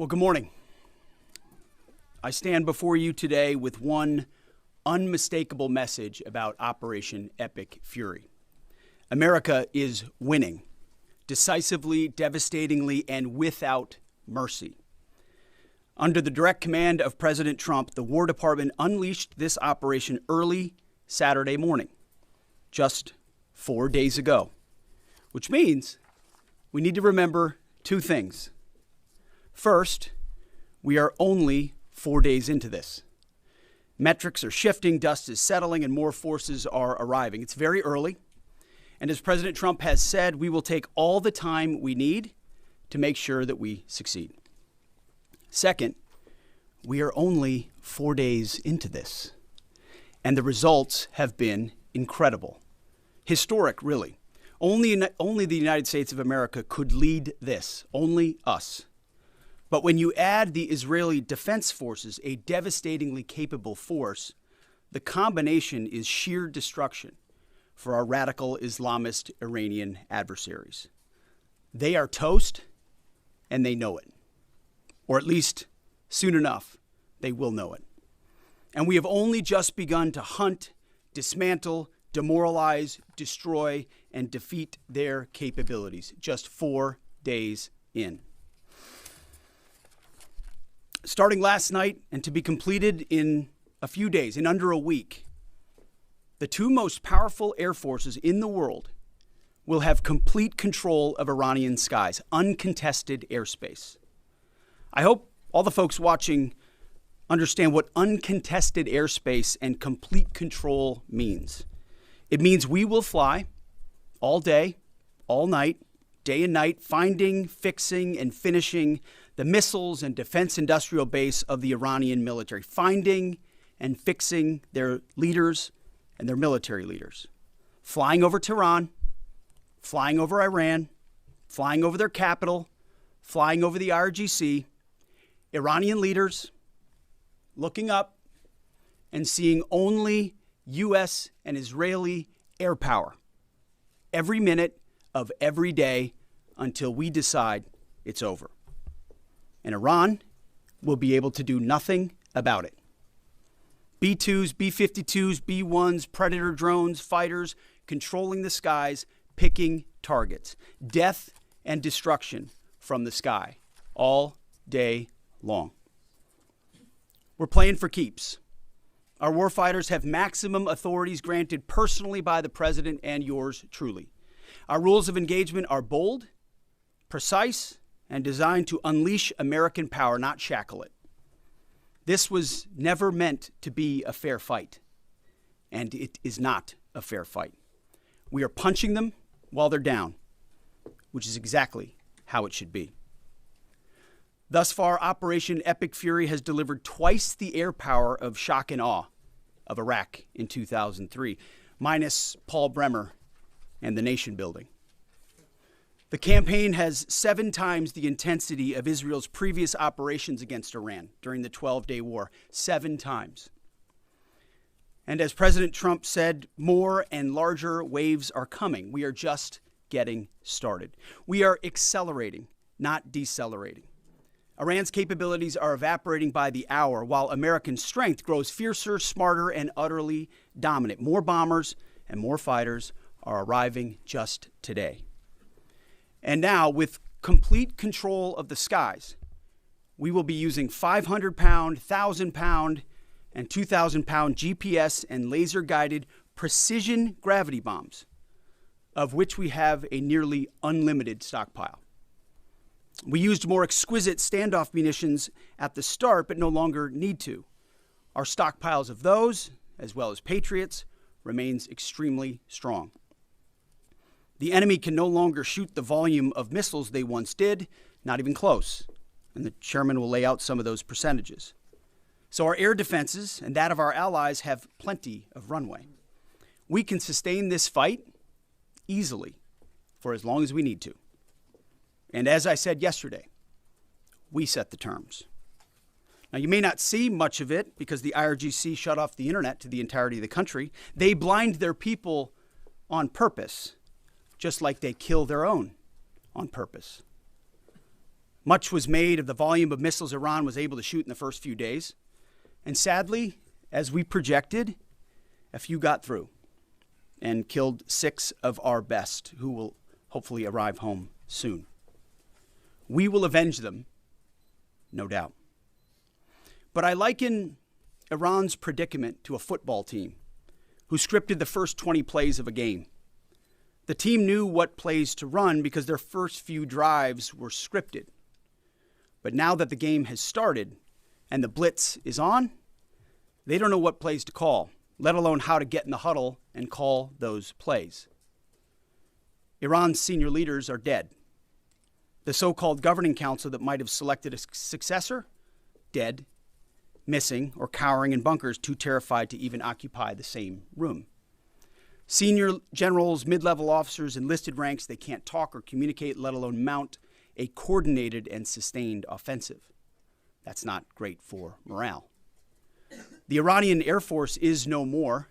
Well, good morning. I stand before you today with one unmistakable message about Operation Epic Fury. America is winning, decisively, devastatingly, and without mercy. Under the direct command of President Trump, the War Department unleashed this operation early Saturday morning, just 4 days ago, which means we need to remember two things. First, we are only 4 days into this. Metrics are shifting, dust is settling, and more forces are arriving. It's very early, and as President Trump has said, we will take all the time we need to make sure that we succeed. Second, we are only 4 days into this, and the results have been incredible. Historic, really. Only the United States of America could lead this, only us. But when you add the Israeli Defense Forces, a devastatingly capable force, the combination is sheer destruction for our radical Islamist Iranian adversaries. They are toast, and they know it. Or at least, soon enough, they will know it. And we have only just begun to hunt, dismantle, demoralize, destroy, and defeat their capabilities, just 4 days in. Starting last night and to be completed in a few days, in under a week, the two most powerful air forces in the world will have complete control of Iranian skies, uncontested airspace. I hope all the folks watching understand what uncontested airspace and complete control means. It means we will fly all day, all night, day and night, finding, fixing, and finishing the missiles and defense industrial base of the Iranian military, finding and fixing their leaders and their military leaders, flying over Tehran, flying over Iran, flying over their capital, flying over the IRGC, Iranian leaders looking up and seeing only U.S. and Israeli air power every minute of every day until we decide it's over. And Iran will be able to do nothing about it. B-2s, B-52s, B-1s, Predator drones, fighters, controlling the skies, picking targets. Death and destruction from the sky all day long. We're playing for keeps. Our warfighters have maximum authorities granted personally by the president and yours truly. Our rules of engagement are bold, precise, and designed to unleash American power, not shackle it. This was never meant to be a fair fight, and it is not a fair fight. We are punching them while they're down, which is exactly how it should be. Thus far, Operation Epic Fury has delivered twice the air power of shock and awe of Iraq in 2003, minus Paul Bremer and the nation building. The campaign has 7 times the intensity of Israel's previous operations against Iran during the 12-day war, 7 times. And as President Trump said, more and larger waves are coming. We are just getting started. We are accelerating, not decelerating. Iran's capabilities are evaporating by the hour, while American strength grows fiercer, smarter, and utterly dominant. More bombers and more fighters are arriving just today. And now, with complete control of the skies, we will be using 500-pound, 1,000-pound, and 2,000-pound GPS and laser-guided precision gravity bombs, of which we have a nearly unlimited stockpile. We used more exquisite standoff munitions at the start, but no longer need to. Our stockpiles of those, as well as Patriots, remains extremely strong. The enemy can no longer shoot the volume of missiles they once did, not even close. And the chairman will lay out some of those percentages. So our air defenses and that of our allies have plenty of runway. We can sustain this fight easily for as long as we need to. And as I said yesterday, we set the terms. Now, you may not see much of it because the IRGC shut off the internet to the entirety of the country. They blind their people on purpose, just like they kill their own on purpose. Much was made of the volume of missiles Iran was able to shoot in the first few days. And sadly, as we projected, a few got through and killed 6 of our best, who will hopefully arrive home soon. We will avenge them, no doubt. But I liken Iran's predicament to a football team who scripted the first 20 plays of a game. The team knew what plays to run because their first few drives were scripted. But now that the game has started and the blitz is on, they don't know what plays to call, let alone how to get in the huddle and call those plays. Iran's senior leaders are dead. The so-called governing council that might have selected a successor, dead, missing, or cowering in bunkers, too terrified to even occupy the same room. Senior generals, mid-level officers, enlisted ranks, they can't talk or communicate, let alone mount a coordinated and sustained offensive. That's not great for morale. The Iranian Air Force is no more,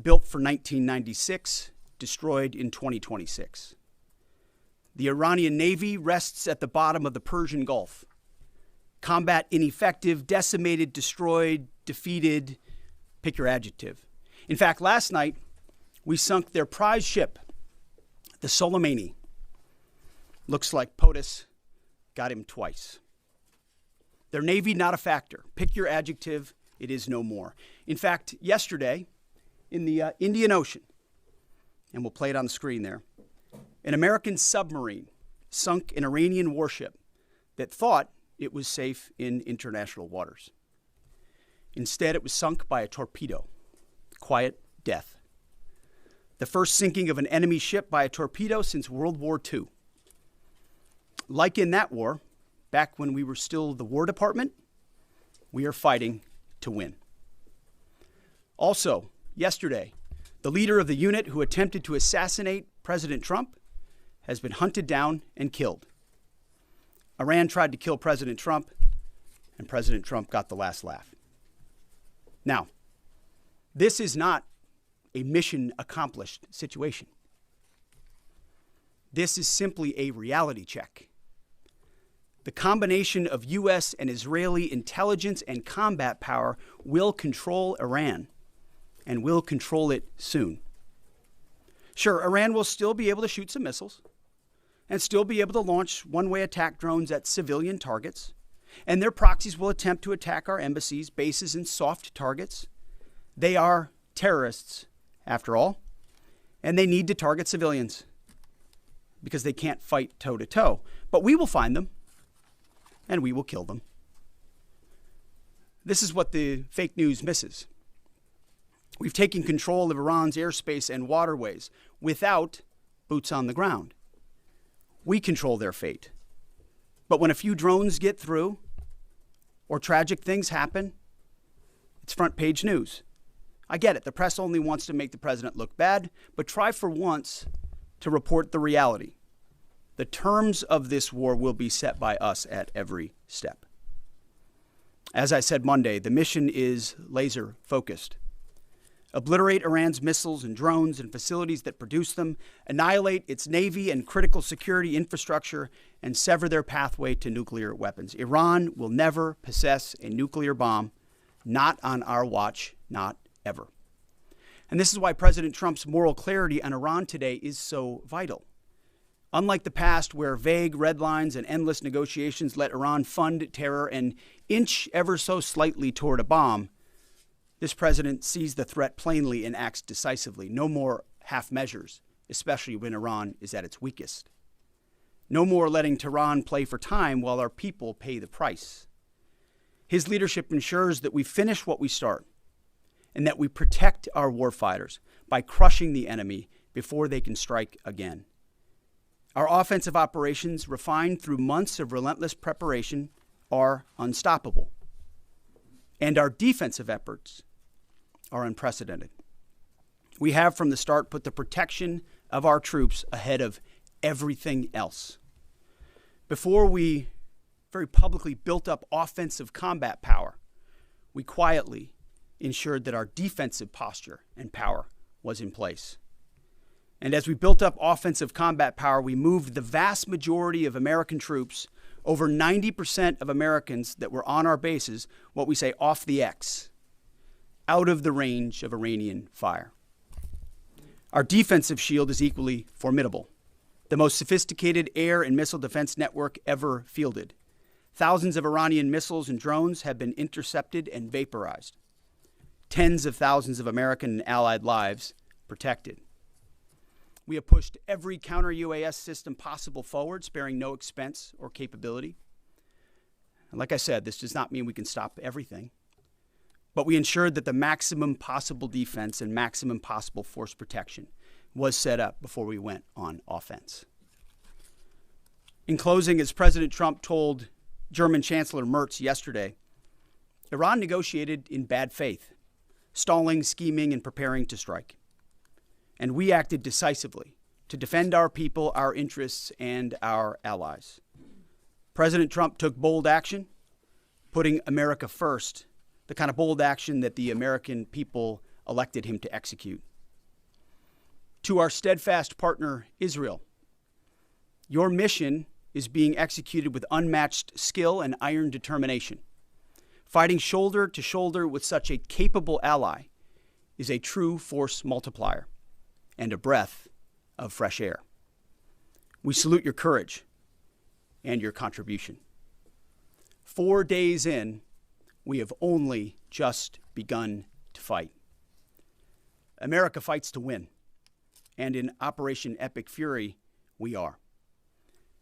built for 1996, destroyed in 2026. The Iranian Navy rests at the bottom of the Persian Gulf. Combat ineffective, decimated, destroyed, defeated, pick your adjective. In fact, last night, we sunk their prize ship, the Soleimani. Looks like POTUS got him twice. Their Navy, not a factor. Pick your adjective, it is no more. In fact, yesterday, in the Indian Ocean, and we'll play it on the screen there, an American submarine sunk an Iranian warship that thought it was safe in international waters. Instead, it was sunk by a torpedo. Quiet death. The first sinking of an enemy ship by a torpedo since World War II. Like in that war, back when we were still the War Department, we are fighting to win. Also, yesterday, the leader of the unit who attempted to assassinate President Trump has been hunted down and killed. Iran tried to kill President Trump, and President Trump got the last laugh. Now, this is not a mission accomplished situation. This is simply a reality check. The combination of U.S. and Israeli intelligence and combat power will control Iran, and will control it soon. Sure, Iran will still be able to shoot some missiles and still be able to launch one-way attack drones at civilian targets, and their proxies will attempt to attack our embassies, bases, and soft targets. They are terrorists, after all, and they need to target civilians because they can't fight toe-to-toe. But we will find them, and we will kill them. This is what the fake news misses. We've taken control of Iran's airspace and waterways without boots on the ground. We control their fate. But when a few drones get through or tragic things happen, it's front page news. I get it. The press only wants to make the president look bad, but try for once to report the reality. The terms of this war will be set by us at every step. As I said Monday, the mission is laser focused. Obliterate Iran's missiles and drones and facilities that produce them, annihilate its navy and critical security infrastructure, and sever their pathway to nuclear weapons. Iran will never possess a nuclear bomb, not on our watch, not ever. And this is why President Trump's moral clarity on Iran today is so vital. Unlike the past, where vague red lines and endless negotiations let Iran fund terror and inch ever so slightly toward a bomb, this president sees the threat plainly and acts decisively. No more half measures, especially when Iran is at its weakest. No more letting Tehran play for time while our people pay the price. His leadership ensures that we finish what we start and that we protect our warfighters by crushing the enemy before they can strike again. Our offensive operations, refined through months of relentless preparation, are unstoppable. And our defensive efforts are unprecedented. We have from the start put the protection of our troops ahead of everything else. Before we very publicly built up offensive combat power, we quietly ensured that our defensive posture and power was in place. And as we built up offensive combat power, we moved the vast majority of American troops over 90% of Americans that were on our bases, what we say off the X, out of the range of Iranian fire. Our defensive shield is equally formidable, the most sophisticated air and missile defense network ever fielded. Thousands of Iranian missiles and drones have been intercepted and vaporized. Tens of thousands of American and allied lives protected. We have pushed every counter-UAS system possible forward, sparing no expense or capability. And like I said, this does not mean we can stop everything, but we ensured that the maximum possible defense and maximum possible force protection was set up before we went on offense. In closing, as President Trump told German Chancellor Merz yesterday, Iran negotiated in bad faith, stalling, scheming, and preparing to strike. And we acted decisively to defend our people, our interests, and our allies. President Trump took bold action, putting America first, the kind of bold action that the American people elected him to execute. To our steadfast partner, Israel, your mission is being executed with unmatched skill and iron determination. Fighting shoulder to shoulder with such a capable ally is a true force multiplier and a breath of fresh air. We salute your courage and your contribution. 4 days in, we have only just begun to fight. America fights to win, and in Operation Epic Fury, we are.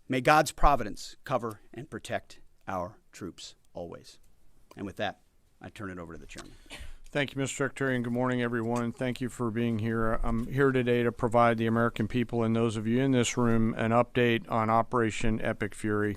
May God's providence cover and protect our troops always. And with that, I turn it over to the chairman. Thank you, Mr. Secretary, and good morning, everyone. Thank you for being here. I'm here today to provide the American people and those of you in this room an update on Operation Epic Fury.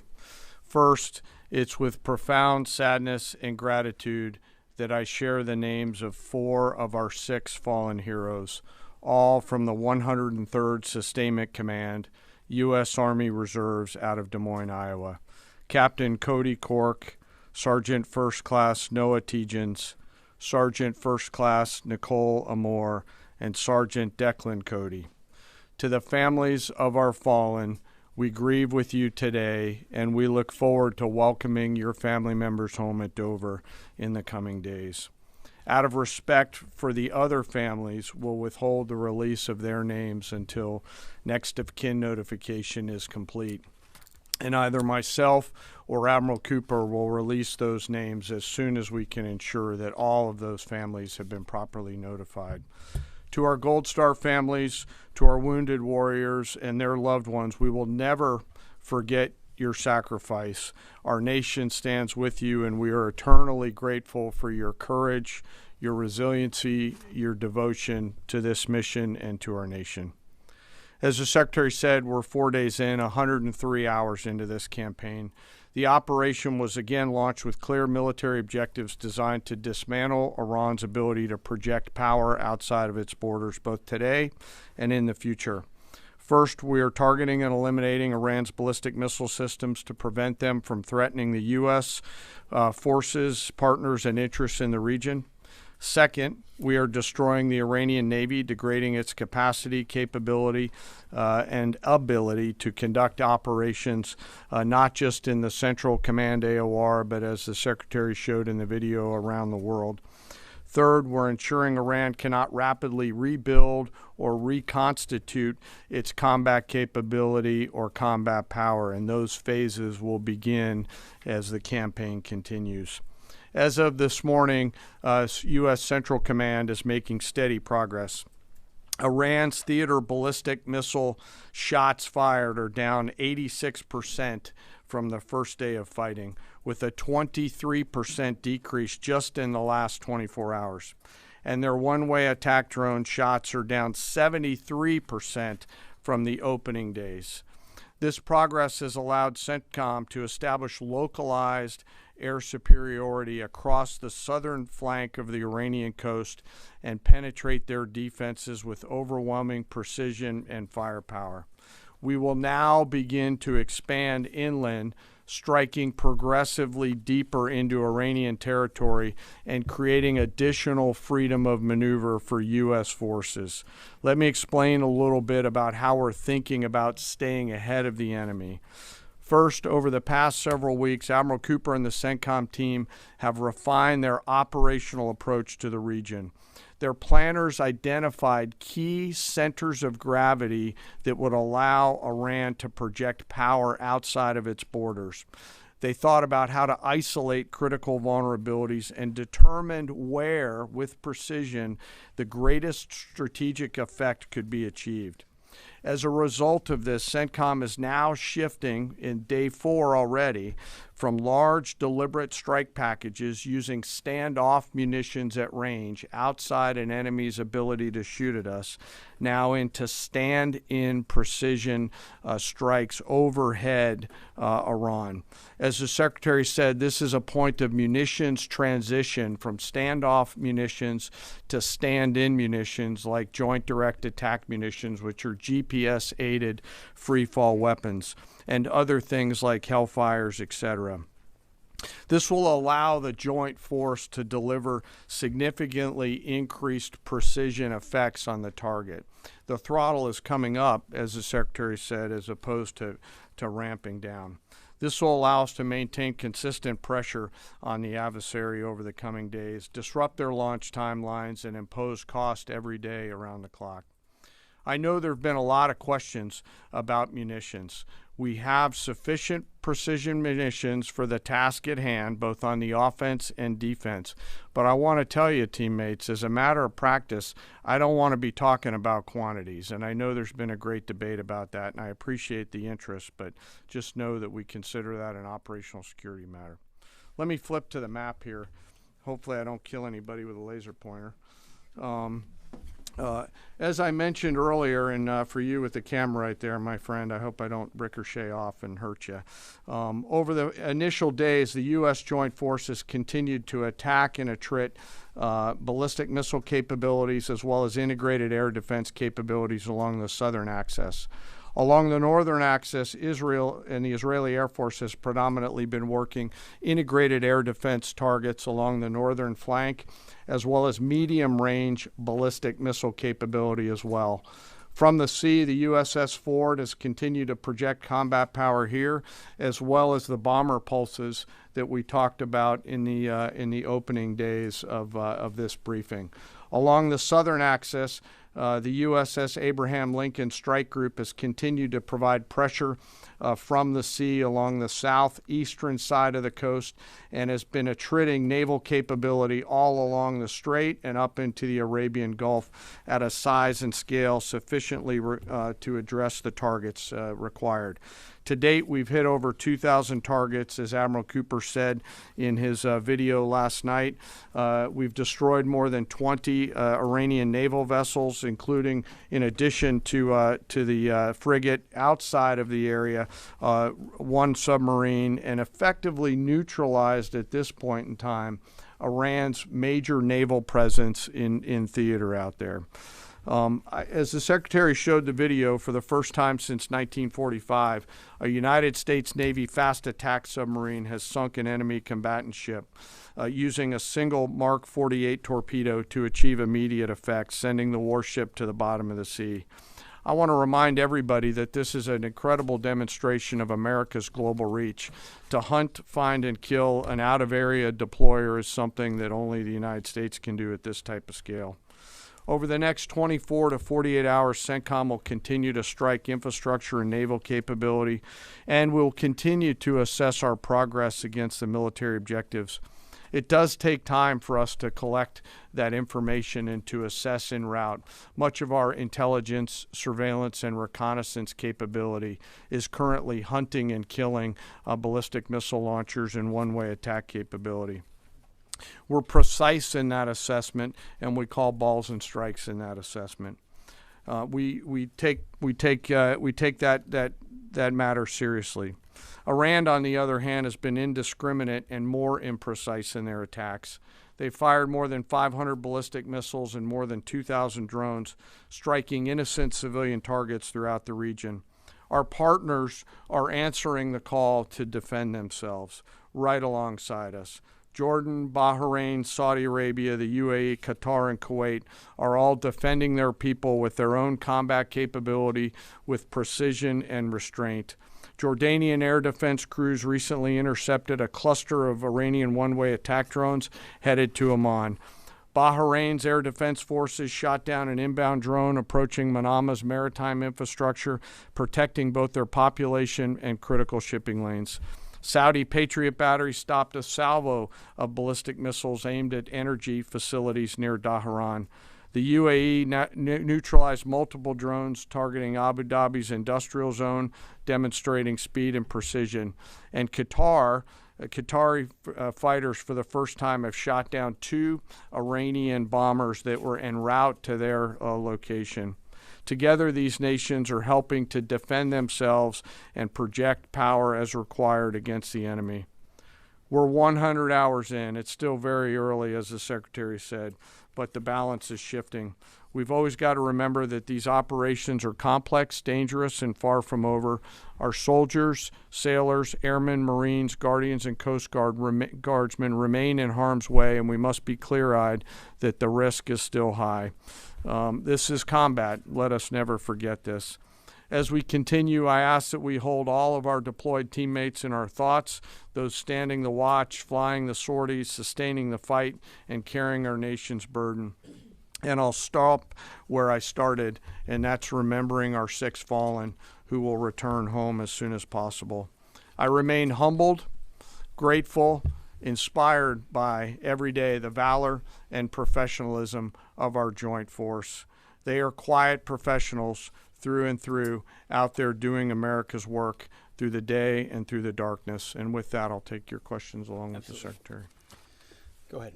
First, it's with profound sadness and gratitude that I share the names of 4 of our 6 fallen heroes, all from the 103rd Sustainment Command, U.S. Army Reserves out of Des Moines, Iowa. Captain Cody Cork, Sergeant First Class Noah Tegens, Sergeant First Class Nicole Amore, and Sergeant Declan Cody. To the families of our fallen, we grieve with you today, and we look forward to welcoming your family members home at Dover in the coming days. Out of respect for the other families, we'll withhold the release of their names until next of kin notification is complete. And either myself or Admiral Cooper will release those names as soon as we can ensure that all of those families have been properly notified. To our Gold Star families, to our wounded warriors and their loved ones, we will never forget your sacrifice. Our nation stands with you, and we are eternally grateful for your courage, your resiliency, your devotion to this mission and to our nation. As the Secretary said, we're 4 days in, 103 hours into this campaign. The operation was again launched with clear military objectives designed to dismantle Iran's ability to project power outside of its borders, both today and in the future. First, we are targeting and eliminating Iran's ballistic missile systems to prevent them from threatening the U.S. Forces, partners, and interests in the region. Second, we are destroying the Iranian Navy, degrading its capacity, capability, and ability to conduct operations, not just in the Central Command AOR, but as the Secretary showed in the video, around the world. Third, we're ensuring Iran cannot rapidly rebuild or reconstitute its combat capability or combat power, and those phases will begin as the campaign continues. As of this morning, U.S. Central Command is making steady progress. Iran's theater ballistic missile shots fired are down 86% from the first day of fighting, with a 23% decrease just in the last 24 hours. And their one-way attack drone shots are down 73% from the opening days. This progress has allowed CENTCOM to establish localized air superiority across the southern flank of the Iranian coast and penetrate their defenses with overwhelming precision and firepower. We will now begin to expand inland, striking progressively deeper into Iranian territory and creating additional freedom of maneuver for U.S. forces. Let me explain a little bit about how we're thinking about staying ahead of the enemy. First, over the past several weeks, Admiral Cooper and the CENTCOM team have refined their operational approach to the region. Their planners identified key centers of gravity that would allow Iran to project power outside of its borders. They thought about how to isolate critical vulnerabilities and determined where, with precision, the greatest strategic effect could be achieved. As a result of this, CENTCOM is now shifting in day 4 already from large deliberate strike packages using standoff munitions at range outside an enemy's ability to shoot at us, now into stand-in precision strikes overhead Iran. As the Secretary said, this is a point of munitions transition from standoff munitions to stand-in munitions like joint direct attack munitions, which are GPS-aided free-fall weapons, and other things like Hellfires, etc. This will allow the joint force to deliver significantly increased precision effects on the target. The throttle is coming up, as the Secretary said, as opposed to ramping down. This will allow us to maintain consistent pressure on the adversary over the coming days, disrupt their launch timelines, and impose cost every day around the clock. I know there have been a lot of questions about munitions. We have sufficient precision munitions for the task at hand, both on the offense and defense. But I want to tell you, teammates, as a matter of practice, I don't want to be talking about quantities. And I know there's been a great debate about that, and I appreciate the interest, but just know that we consider that an operational security matter. Let me flip to the map here. Hopefully I don't kill anybody with a laser pointer. As I mentioned earlier, and for you with the camera right there, my friend, I hope I don't ricochet off and hurt you. Over the initial days, the U.S. Joint Forces continued to attack and attrit ballistic missile capabilities as well as integrated air defense capabilities along the southern axis. Along the northern axis, Israel and the Israeli Air Force has predominantly been working integrated air defense targets along the northern flank, as well as medium-range ballistic missile capability as well. From the sea, the USS Ford has continued to project combat power here, as well as the bomber pulses that we talked about in the opening days of this briefing. Along the southern axis, the USS Abraham Lincoln Strike Group has continued to provide pressure from the sea along the southeastern side of the coast and has been attriting naval capability all along the strait and up into the Arabian Gulf at a size and scale sufficiently to address the targets required. To date, we've hit over 2,000 targets, as Admiral Cooper said in his video last night. We've destroyed more than 20 Iranian naval vessels, including, in addition to the frigate outside of the area, one submarine, and effectively neutralized at this point in time Iran's major naval presence in theater out there. As the Secretary showed the video, for the first time since 1945, a United States Navy fast attack submarine has sunk an enemy combatant ship using a single Mark 48 torpedo to achieve immediate effect, sending the warship to the bottom of the sea. I want to remind everybody that this is an incredible demonstration of America's global reach. To hunt, find, and kill an out-of-area deployer is something that only the United States can do at this type of scale. Over the next 24 to 48 hours, CENTCOM will continue to strike infrastructure and naval capability, and we'll continue to assess our progress against the military objectives. It does take time for us to collect that information and to assess en route. Much of our intelligence, surveillance, and reconnaissance capability is currently hunting and killing ballistic missile launchers and one-way attack capability. We're precise in that assessment, and we call balls and strikes in that assessment. We take that matter seriously. Iran, on the other hand, has been indiscriminate and more imprecise in their attacks. They fired more than 500 ballistic missiles and more than 2,000 drones, striking innocent civilian targets throughout the region. Our partners are answering the call to defend themselves right alongside us. Jordan, Bahrain, Saudi Arabia, the UAE, Qatar, and Kuwait are all defending their people with their own combat capability, with precision and restraint. Jordanian air defense crews recently intercepted a cluster of Iranian one-way attack drones headed to Amman. Bahrain's air defense forces shot down an inbound drone approaching Manama's maritime infrastructure, protecting both their population and critical shipping lanes. Saudi Patriot batteries stopped a salvo of ballistic missiles aimed at energy facilities near Dhahran. The UAE neutralized multiple drones targeting Abu Dhabi's industrial zone, demonstrating speed and precision. And Qatari fighters for the first time have shot down 2 Iranian bombers that were en route to their location. Together, these nations are helping to defend themselves and project power as required against the enemy. We're 100 hours in. It's still very early, as the Secretary said, but the balance is shifting. We've always got to remember that these operations are complex, dangerous, and far from over. Our soldiers, sailors, airmen, Marines, Guardians, and Coast Guardsmen remain in harm's way, and we must be clear-eyed that the risk is still high. This is combat. Let us never forget this. As we continue, I ask that we hold all of our deployed teammates in our thoughts, those standing the watch, flying the sorties, sustaining the fight, and carrying our nation's burden. And I'll stop where I started, and that's remembering our 6 fallen who will return home as soon as possible. I remain humbled, grateful, inspired by every day the valor and professionalism of our joint force. They are quiet professionals through and through, out there doing America's work through the day and through the darkness. And with that, I'll take your questions along with the Secretary. Go ahead.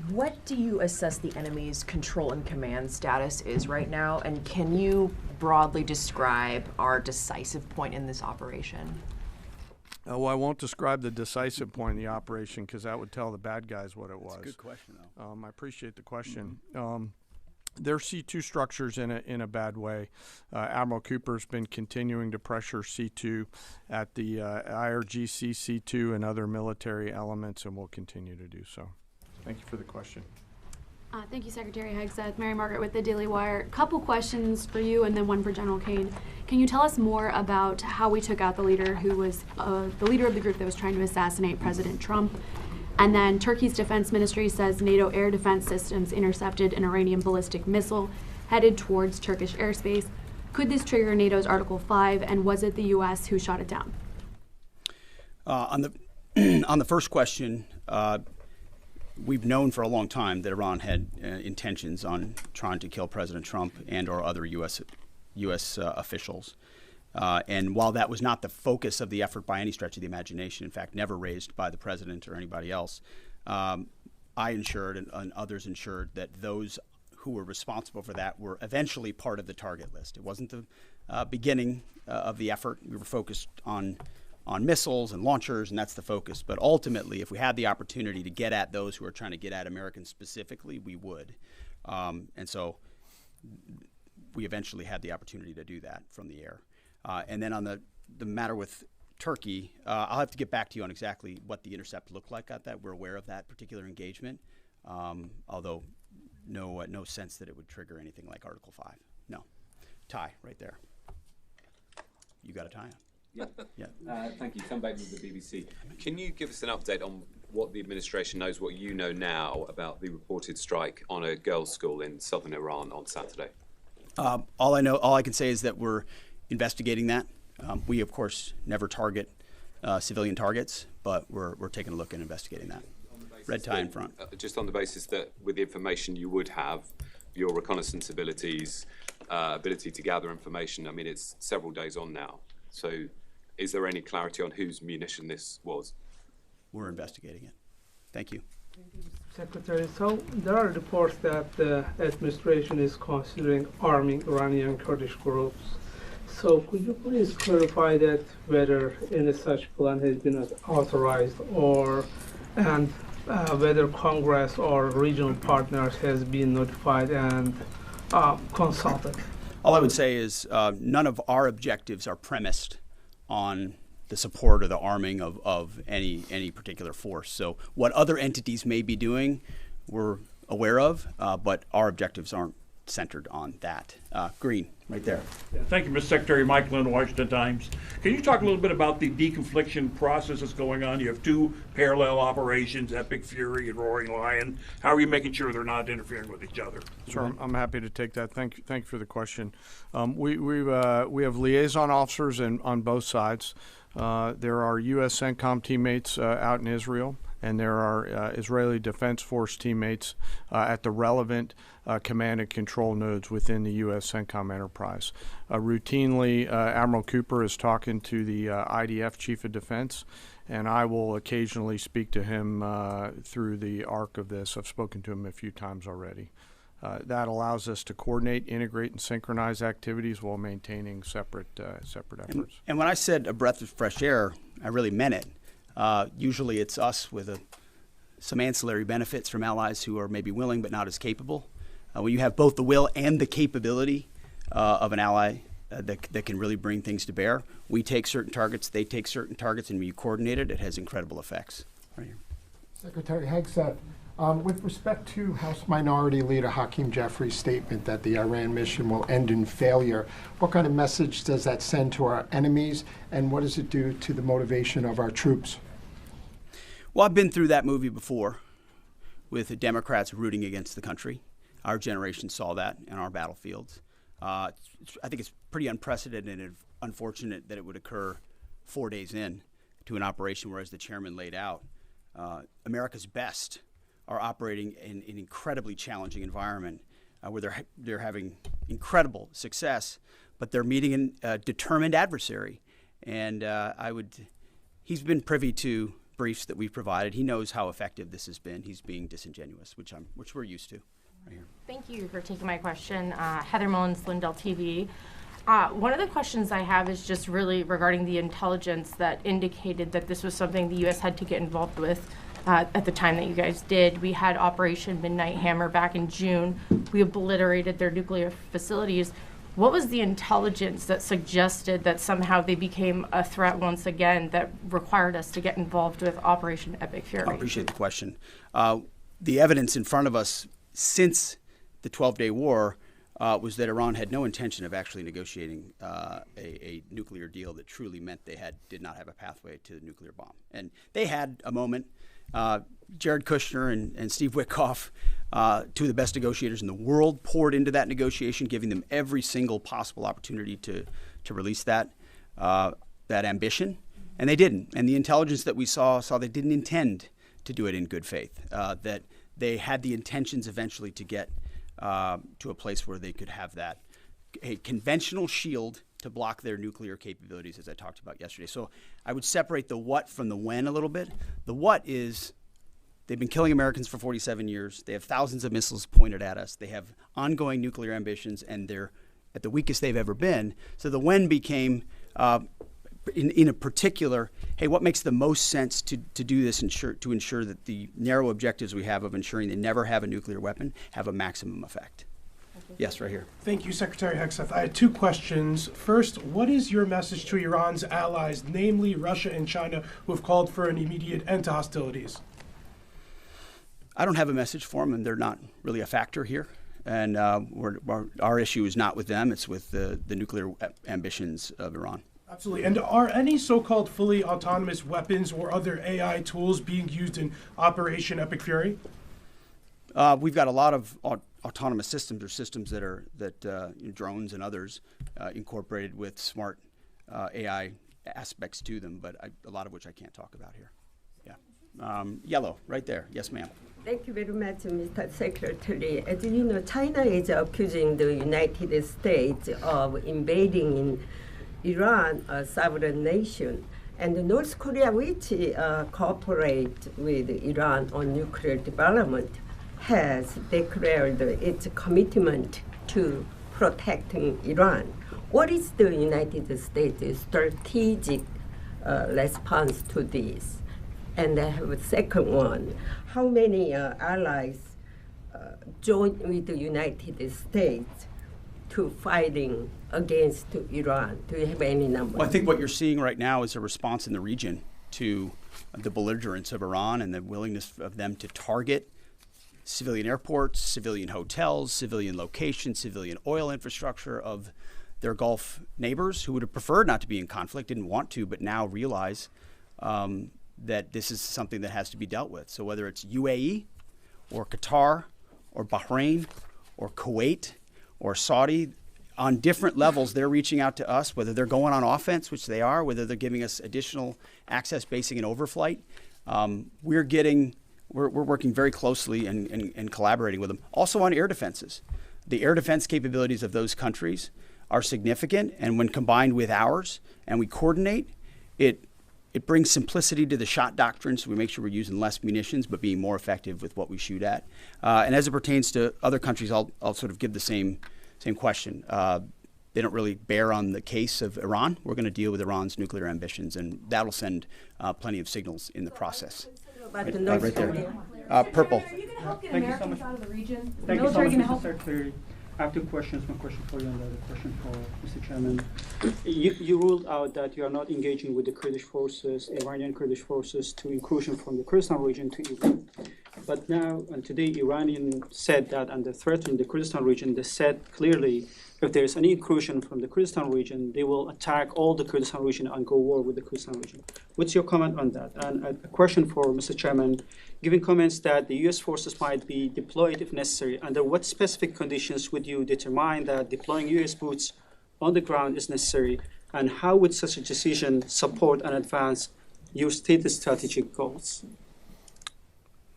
What do you assess the enemy's control and command status is right now? And can you broadly describe our decisive point in this operation? Well, I won't describe the decisive point in the operation because that would tell the bad guys what it was. That's a good question, though. I appreciate the question. They're C2 structures in a bad way. Admiral Cooper's been continuing to pressure C2 at the IRGC C2 and other military elements, and will continue to do so. Thank you for the question. Thank you, Secretary Hegseth. Mary Margaret with the Daily Wire. Couple questions for you and then one for General Kane. Can you tell us more about how we took out the leader who was the leader of the group that was trying to assassinate President Trump? And then Turkey's defense ministry says NATO air defense systems intercepted an Iranian ballistic missile headed towards Turkish airspace. Could this trigger NATO's Article 5, and was it the U.S. who shot it down? On the first question, we've known for a long time that Iran had intentions on trying to kill President Trump and or other U.S. Officials. And while that was not the focus of the effort by any stretch of the imagination, in fact, never raised by the president or anybody else, I ensured and others ensured that those who were responsible for that were eventually part of the target list. It wasn't the beginning of the effort. We were focused on missiles and launchers, and that's the focus. But ultimately, if we had the opportunity to get at those who are trying to get at Americans specifically, we would. And so we eventually had the opportunity to do that from the air. And then on the matter with Turkey, I'll have to get back to you on exactly what the intercept looked like at that. We're aware of that particular engagement, although no sense that it would trigger anything like Article 5. No. Tie right there. You got a tie on. Yeah. Thank you. Tom Bateman with the BBC. Can you give us an update on what the administration knows, what you know now about the reported strike on a girls' school in southern Iran on Saturday? All I can say is that we're investigating that. We, of course, never target civilian targets, but we're taking a look and investigating that. Red tie in front. Just on the basis that with the information you would have, your reconnaissance abilities, ability to gather information, I mean, it's several days on now. So is there any clarity on whose munition this was? We're investigating it. Thank you. Secretary, so there are reports that the administration is considering arming Iranian Kurdish groups. So could you please clarify that whether any such plan has been authorized and whether Congress or regional partners has been notified and consulted? All I would say is none of our objectives are premised on the support or the arming of any particular force. So what other entities may be doing, we're aware of, but our objectives aren't centered on that. Green, right there. Yeah, thank you, Mr. Secretary. Mike Lynn, Washington Times. Can you talk a little bit about the deconfliction process that's going on? You have two parallel operations, Epic Fury and Roaring Lion. How are you making sure they're not interfering with each other? Sure, I'm happy to take that. Thank you for the question. We have liaison officers on both sides. There are U.S. CENTCOM teammates out in Israel, and there are Israeli Defense Force teammates at the relevant command and control nodes within the U.S. CENTCOM enterprise. Routinely, Admiral Cooper is talking to the IDF Chief of Defense, and I will occasionally speak to him through the arc of this. I've spoken to him a few times already. That allows us to coordinate, integrate, and synchronize activities while maintaining separate efforts. And when I said a breath of fresh air, I really meant it. Usually it's us with some ancillary benefits from allies who are maybe willing but not as capable. When you have both the will and the capability of an ally that can really bring things to bear, we take certain targets, they take certain targets, and when you coordinate it, it has incredible effects. Right here. Secretary Hegseth, with respect to House Minority Leader Hakeem Jeffries' statement that the Iran mission will end in failure, what kind of message does that send to our enemies, and what does it do to the motivation of our troops? Well, I've been through that movie before with the Democrats rooting against the country. Our generation saw that in our battlefields. I think it's pretty unprecedented and unfortunate that it would occur 4 days in to an operation where, as the chairman laid out, America's best are operating in an incredibly challenging environment where they're having incredible success, but they're meeting a determined adversary. And he's been privy to briefs that we've provided. He knows how effective this has been. He's being disingenuous, which we're used to. Right here. Thank you for taking my question. Heather Mullins, Lindell TV. One of the questions I have is just really regarding the intelligence that indicated that this was something the U.S. had to get involved with at the time that you guys did. We had Operation Midnight Hammer back in June. We obliterated their nuclear facilities. What was the intelligence that suggested that somehow they became a threat once again that required us to get involved with Operation Epic Fury? I appreciate the question. The evidence in front of us since the 12-day war was that Iran had no intention of actually negotiating a nuclear deal that truly meant they did not have a pathway to the nuclear bomb. And they had a moment. Jared Kushner and Steve Witkoff, two of the best negotiators in the world, poured into that negotiation, giving them every single possible opportunity to release that ambition, and they didn't. And the intelligence that we saw they didn't intend to do it in good faith, that they had the intentions eventually to get to a place where they could have a conventional shield to block their nuclear capabilities, as I talked about yesterday. So I would separate the what from the when a little bit. The what is they've been killing Americans for 47 years. They have thousands of missiles pointed at us. They have ongoing nuclear ambitions, and they're at the weakest they've ever been. So the when became, in a particular, hey, what makes the most sense to do this to ensure that the narrow objectives we have of ensuring they never have a nuclear weapon have a maximum effect. Yes, right here. Thank you, Secretary Hegseth. I had two questions. First, what is your message to Iran's allies, namely Russia and China, who have called for an immediate end to hostilities? I don't have a message for them, and they're not really a factor here. And our issue is not with them. It's with the nuclear ambitions of Iran. Absolutely. And are any so-called fully autonomous weapons or other AI tools being used in Operation Epic Fury? We've got a lot of autonomous systems, or systems that drones and others incorporated with smart AI aspects to them, but a lot of which I can't talk about here. Yeah. Yellow, right there. Yes, ma'am. Thank you very much, Mr. Secretary. As you know, China is accusing the United States of invading in Iran, a sovereign nation, and North Korea, which cooperate with Iran on nuclear development, has declared its commitment to protecting Iran. What is the United States' strategic response to this? And I have a second one. How many allies join with the United States to fighting against Iran? Do you have any numbers? Well, I think what you're seeing right now is a response in the region to the belligerence of Iran and the willingness of them to target civilian airports, civilian hotels, civilian locations, civilian oil infrastructure of their Gulf neighbors who would have preferred not to be in conflict, didn't want to, but now realize that this is something that has to be dealt with. So whether it's UAE or Qatar or Bahrain or Kuwait or Saudi, on different levels, they're reaching out to us, whether they're going on offense, which they are, whether they're giving us additional access basing and overflight. We're working very closely and collaborating with them. Also on air defenses. The air defense capabilities of those countries are significant, and when combined with ours and we coordinate, it brings simplicity to the shot doctrine, so we make sure we're using less munitions but being more effective with what we shoot at. And as it pertains to other countries, I'll sort of give the same question. They don't really bear on the case of Iran. We're going to deal with Iran's nuclear ambitions, and that'll send plenty of signals in the process. Right there. Purple. Are you going to help get Thank Americans out of the region? Is the Thank you so military much, going to Mr. help? Secretary. I have two questions. One question for you and the other question for Mr. Chairman. You ruled out that you are not engaging with the Kurdish forces, Iranian Kurdish forces, to incursion from the Kurdistan region to Iran. But now, and today, Iranian said that under threatening the Kurdistan region, they said clearly if there is any incursion from the Kurdistan region, they will attack all the Kurdistan region and go war with the Kurdistan region. What's your comment on that? And a question for Mr. Chairman, given comments that the U.S. forces might be deployed if necessary, under what specific conditions would you determine that deploying U.S. boots on the ground is necessary, and how would such a decision support and advance your stated strategic goals?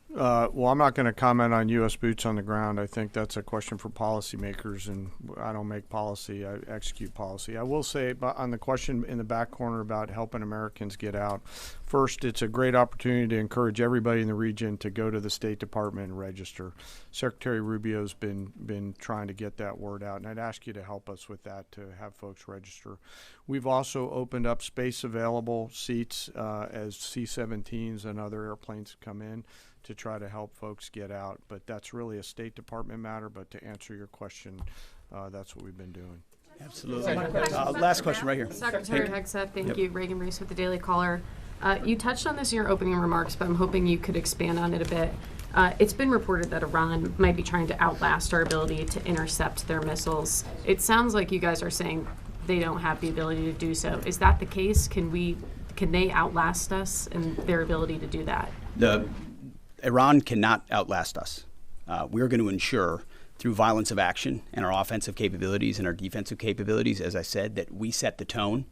Well, I'm not going to comment on U.S. boots on the ground. I think that's a question for policymakers, and I don't make policy, I execute policy. I will say on the question in the back corner about helping Americans get out, first, it's a great opportunity to encourage everybody in the region to go to the State Department and register. Secretary Rubio's been trying to get that word out, and I'd ask you to help us with that, to have folks register. We've also opened up space available seats as C-17s and other airplanes come in to try to help folks get out. But that's really a State Department matter. But to answer your question, that's what we've been doing. Absolutely. Last question right here. Secretary Hegseth, thank you. Reagan Reese with the Daily Caller. You touched on this in your opening remarks, but I'm hoping you could expand on it a bit. It's been reported that Iran might be trying to outlast our ability to intercept their missiles. It sounds like you guys are saying they don't have the ability to do so. Is that the case? Can they outlast us in their ability to do that? Iran cannot outlast us. We're going to ensure through violence of action and our offensive capabilities and our defensive capabilities, as I said, that we set the tone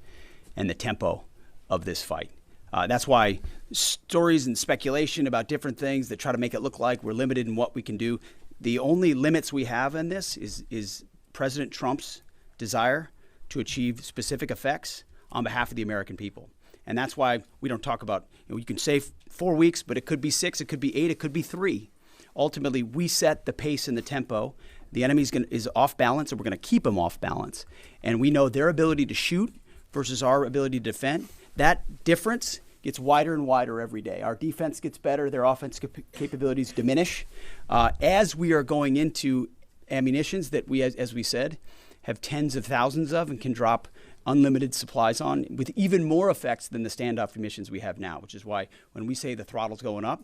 and the tempo of this fight. That's why stories and speculation about different things that try to make it look like we're limited in what we can do. The only limits we have in this is President Trump's desire to achieve specific effects on behalf of the American people. And that's why we don't talk about, you can say 4 weeks, but it could be 6, it could be 8, it could be 3. Ultimately, we set the pace and the tempo. The enemy is off balance, and we're going to keep them off balance. And we know their ability to shoot versus our ability to defend. That difference gets wider and wider every day. Our defense gets better, their offense capabilities diminish. As we are going into ammunitions that we, as we said, have tens of thousands of and can drop unlimited supplies on with even more effects than the standoff emissions we have now, which is why when we say the throttle's going up,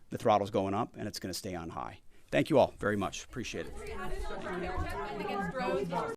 the throttle's going up and it's going to stay on high. Thank you all very much. Appreciate it.